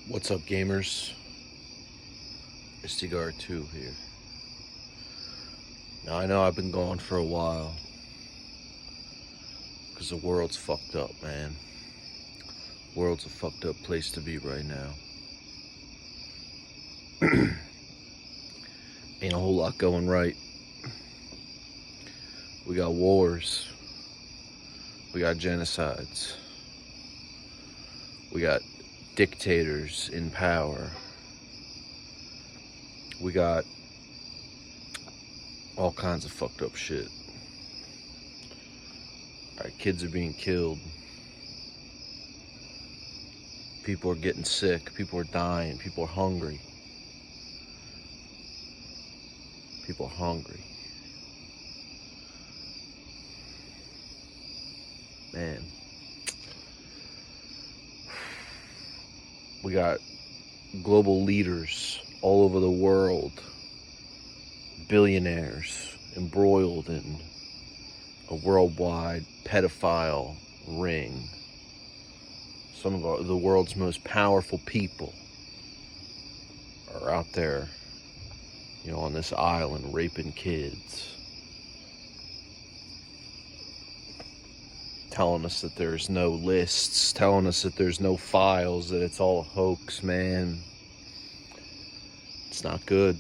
What's up, gamers? STGar2 here. Now, I know I've been gone for a while because the world's fucked up, man. World's a fucked up place to be right now. Ain't a whole lot going right. We got wars. We got genocides. We got dictators in power. We got all kinds of fucked up shit. Our kids are being killed. People are getting sick. People are dying. People are hungry. People are hungry. Man. We got global leaders all over the world, billionaires embroiled in a worldwide pedophile ring. Some of the world's most powerful people are out there, on this island raping kids. Telling us that there's no lists, telling us that there's no files, that it's all a hoax, man. It's not good.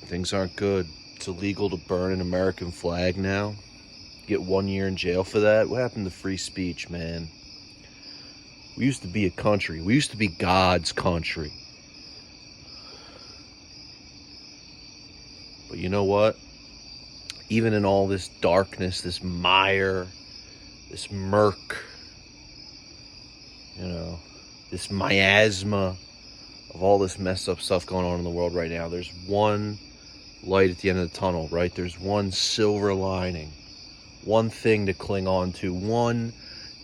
Things aren't good. It's illegal to burn an American flag now. Get 1 year in jail for that. What happened to free speech, man? We used to be a country. We used to be God's country. But you know what? Even in all this darkness, this mire, this murk, this miasma of all this messed up stuff going on in the world right now, there's one light at the end of the tunnel, right? There's one silver lining, one thing to cling on to, one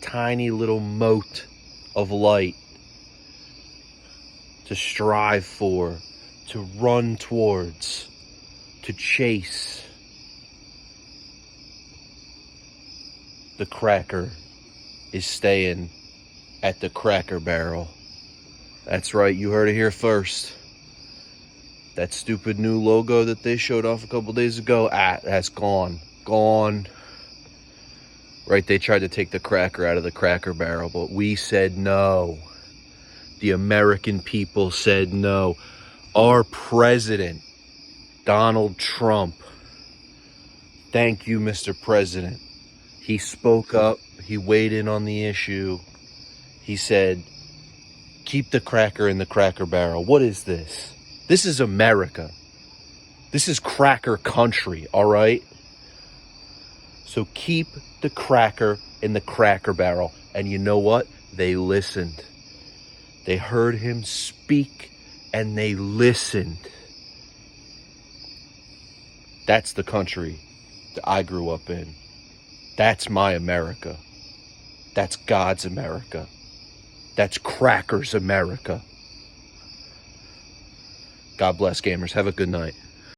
tiny little mote of light to strive for, to run towards, to chase. The cracker is staying at the Cracker Barrel. That's right, you heard it here first. That stupid new logo that they showed off a couple days ago, that's gone. Gone. Right, they tried to take the cracker out of the Cracker Barrel, but we said no. The American people said no. Our president, Donald Trump, thank you, Mr. President. He spoke up, he weighed in on the issue. He said, keep the cracker in the Cracker Barrel. What is this? This is America. This is cracker country, all right? So keep the cracker in the Cracker Barrel. And you know what? They listened. They heard him speak and they listened. That's the country that I grew up in. That's my America. That's God's America. That's Cracker's America. God bless, gamers. Have a good night.